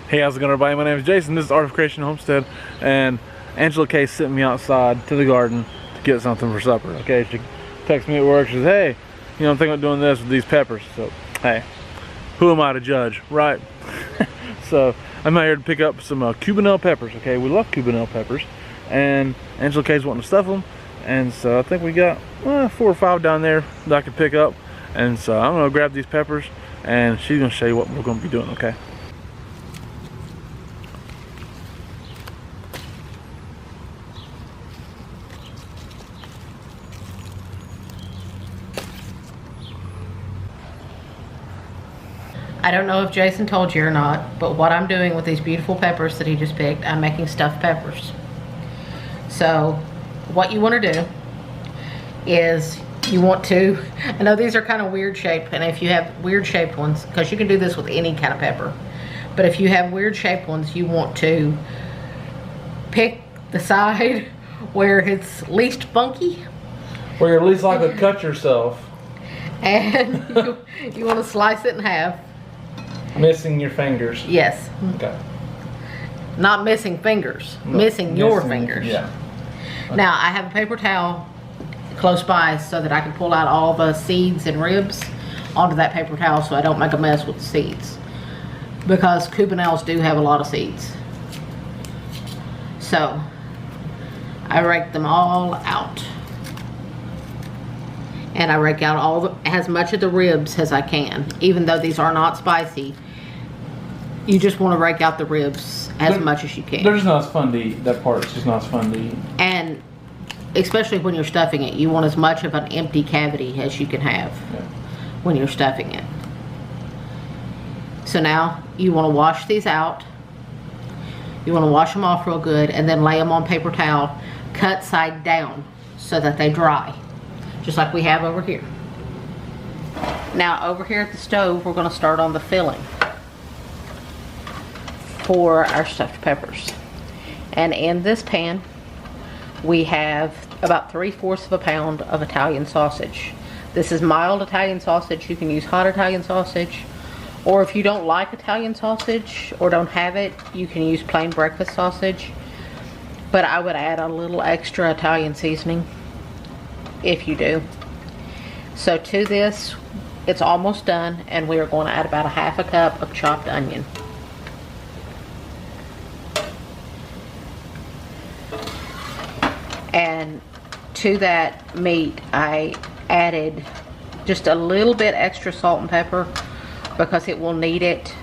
Hey, how's it going, everybody? My name is Jason. This is Art of Creation Homestead, and Angela Kay sent me outside to the garden to get something for supper. Okay, she texted me at work. She says, "Hey, I'm thinking about doing this with these peppers." So, hey, who am I to judge, right? So, I'm out here to pick up some Cubanelle peppers. Okay, we love Cubanelle peppers, and Angela Kay's wanting to stuff them, and so I think we got 4 or 5 down there that I can pick up, and so I'm gonna grab these peppers, and she's gonna show you what we're gonna be doing. Okay. I don't know if Jason told you or not, but what I'm doing with these beautiful peppers that he just picked, I'm making stuffed peppers. So what you want to do is you want to, I know these are kind of weird shaped, and if you have weird shaped ones, because you can do this with any kind of pepper, but if you have weird shaped ones, you want to pick the side where it's least funky. Where you're at least likely to cut yourself. And you want to slice it in half. Missing your fingers. Yes. Okay. Not missing fingers, missing your fingers. Yeah. Okay. Now I have a paper towel close by so that I can pull out all the seeds and ribs onto that paper towel so I don't make a mess with the seeds. Because Cubanelles do have a lot of seeds. So I rake them all out. And I rake out as much of the ribs as I can. Even though these are not spicy, you just want to rake out the ribs as much as you can. They're just not as fun to eat. That part's just not as fun to eat. And especially when you're stuffing it, you want as much of an empty cavity as you can have when you're stuffing it. So now you want to wash these out. You want to wash them off real good and then lay them on paper towel, cut side down so that they dry. Just like we have over here. Now over here at the stove, we're going to start on the filling for our stuffed peppers. And in this pan, we have about 3/4 of a pound of Italian sausage. This is mild Italian sausage. You can use hot Italian sausage, or if you don't like Italian sausage or don't have it, you can use plain breakfast sausage. But I would add a little extra Italian seasoning if you do. So to this, it's almost done, and we are going to add about a 1/2 cup of chopped onion. And to that meat, I added just a little bit extra salt and pepper because it will need it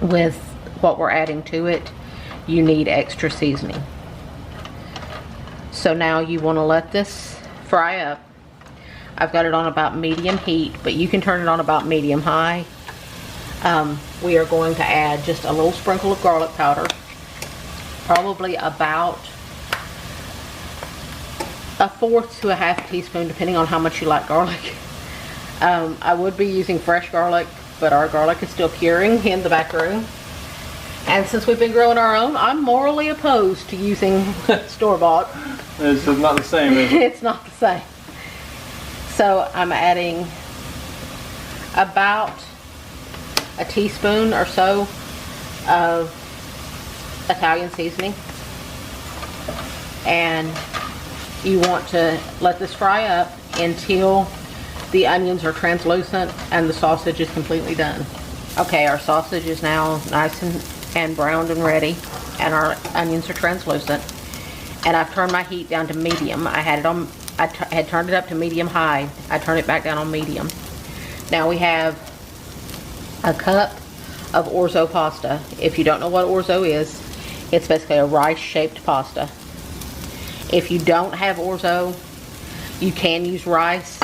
with what we're adding to it. You need extra seasoning. So now you want to let this fry up. I've got it on about medium heat, but you can turn it on about medium high. We are going to add just a little sprinkle of garlic powder, probably about 1/4 to 1/2 teaspoon, depending on how much you like garlic. I would be using fresh garlic, but our garlic is still curing in the back room. And since we've been growing our own, I'm morally opposed to using store-bought. It's not the same, is it? It's not the same. So I'm adding about a teaspoon or so of Italian seasoning. And you want to let this fry up until the onions are translucent and the sausage is completely done. Okay, our sausage is now nice and browned and ready, and our onions are translucent. And I've turned my heat down to medium. I had turned it up to medium high. I turned it back down on medium. Now we have a cup of orzo pasta. If you don't know what orzo is, it's basically a rice-shaped pasta. If you don't have orzo, you can use rice.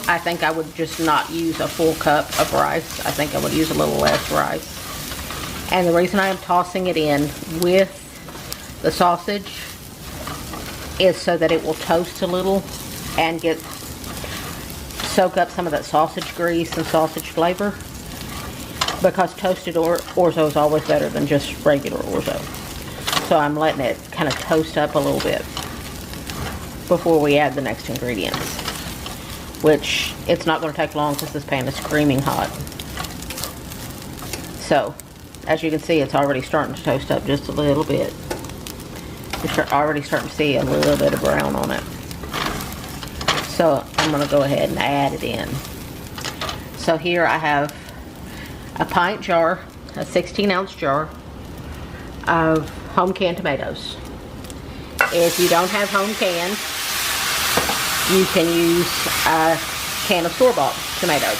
I think I would just not use a full cup of rice. I think I would use a little less rice. And the reason I am tossing it in with the sausage is so that it will toast a little and soak up some of that sausage grease and sausage flavor, because toasted orzo is always better than just regular orzo. So I'm letting it kind of toast up a little bit before we add the next ingredients, which it's not going to take long because this pan is screaming hot. So as you can see, it's already starting to toast up just a little bit. You're already starting to see a little bit of brown on it. So I'm going to go ahead and add it in. So here I have a pint jar, a 16-ounce jar of home canned tomatoes. If you don't have home canned, you can use a can of store-bought tomatoes.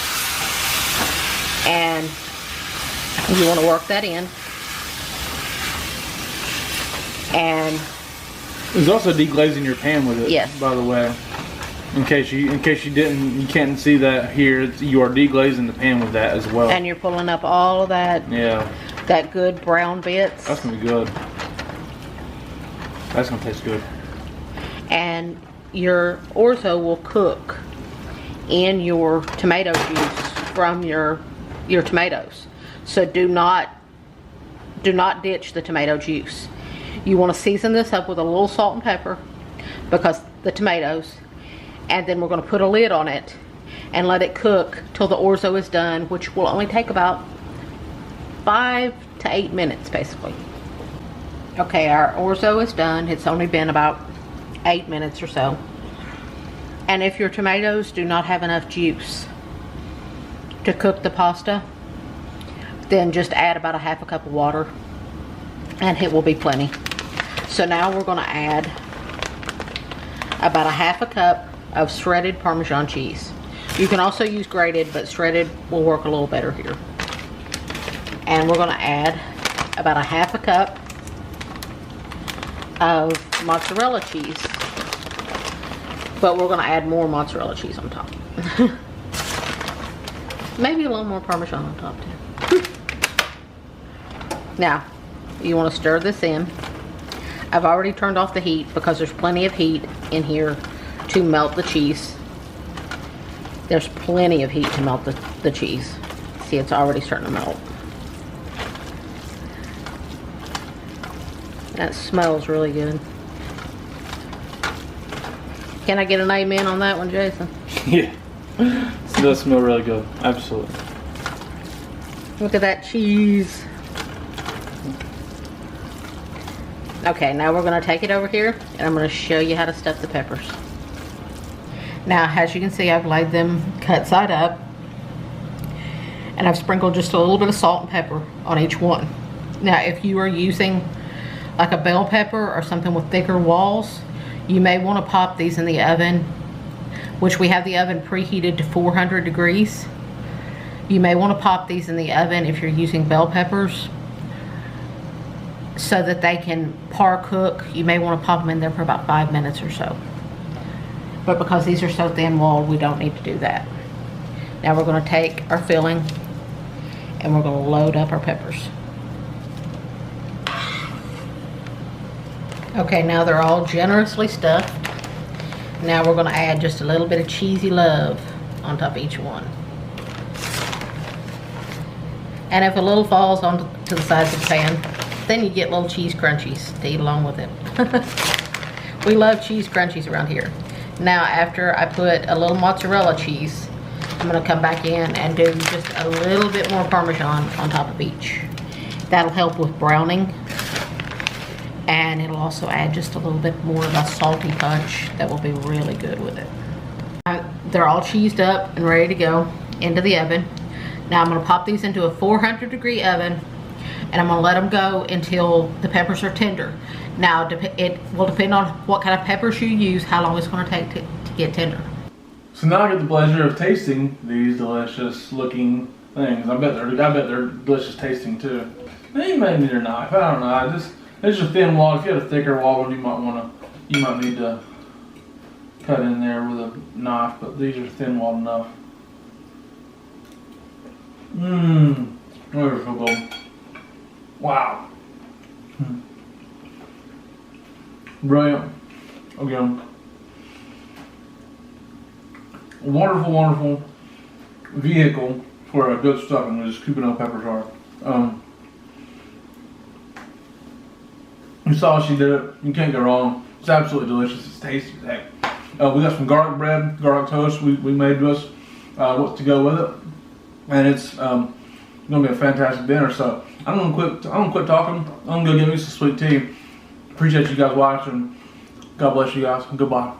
And you want to work that in. And there's also deglazing your pan with it. Yes. By the way, in case you can't see that here, you are deglazing the pan with that as well. And you're pulling up all of that. Yeah. That good brown bits. That's gonna be good. That's gonna taste good. And your orzo will cook in your tomato juice from your tomatoes. So do not ditch the tomato juice. You want to season this up with a little salt and pepper because the tomatoes, and then we're going to put a lid on it and let it cook till the orzo is done, which will only take about 5 to 8 minutes basically. Okay, our orzo is done. It's only been about 8 minutes or so. And if your tomatoes do not have enough juice to cook the pasta, then just add about a half a cup of water and it will be plenty. So now we're going to add about a half a cup of shredded Parmesan cheese. You can also use grated, but shredded will work a little better here. And we're going to add about a half a cup of mozzarella cheese, but we're going to add more mozzarella cheese on top. Maybe a little more Parmesan on top too. Now, you want to stir this in. I've already turned off the heat because there's plenty of heat in here to melt the cheese. There's plenty of heat to melt the cheese. See, it's already starting to melt. That smells really good. Can I get an amen on that one, Jason? Yeah. It does smell really good. Absolutely. Look at that cheese. Okay, now we're going to take it over here and I'm going to show you how to stuff the peppers. Now, as you can see, I've laid them cut side up and I've sprinkled just a little bit of salt and pepper on each one. Now, if you are using like a bell pepper or something with thicker walls, you may want to pop these in the oven, which we have the oven preheated to 400 degrees. You may want to pop these in the oven if you're using bell peppers so that they can par cook. You may want to pop them in there for about 5 minutes or so. But because these are so thin walled, we don't need to do that. Now we're going to take our filling and we're going to load up our peppers. Okay, now they're all generously stuffed. Now we're going to add just a little bit of cheesy love on top of each one. And if a little falls onto the sides of the pan, then you get little cheese crunchies to eat along with it. We love cheese crunchies around here. Now, after I put a little mozzarella cheese, I'm going to come back in and do just a little bit more Parmesan on top of each. That'll help with browning. And it'll also add just a little bit more of a salty punch that will be really good with it. They're all cheesed up and ready to go into the oven. Now I'm going to pop these into a 400 degree oven and I'm going to let them go until the peppers are tender. Now it will depend on what kind of peppers you use, how long it's going to take to get tender. So now I get the pleasure of tasting these delicious looking things. I bet they're delicious tasting too. They may need a knife. I don't know. It's just a thin wall. If you had a thicker wall one, you might need to cut in there with a knife. But these are thin walled enough. Mmm. They're so good. Wow. Brilliant. Again. Wonderful, wonderful vehicle for a good stuffing, as Cubano peppers are. You saw she did it. You can't go wrong. It's absolutely delicious. It's tasty as heck. We got some garlic bread, garlic toast we made to us. What to go with it. And it's gonna be a fantastic dinner. So I'm gonna quit talking. I'm gonna go get me some sweet tea. Appreciate you guys watching. God bless you guys. Goodbye.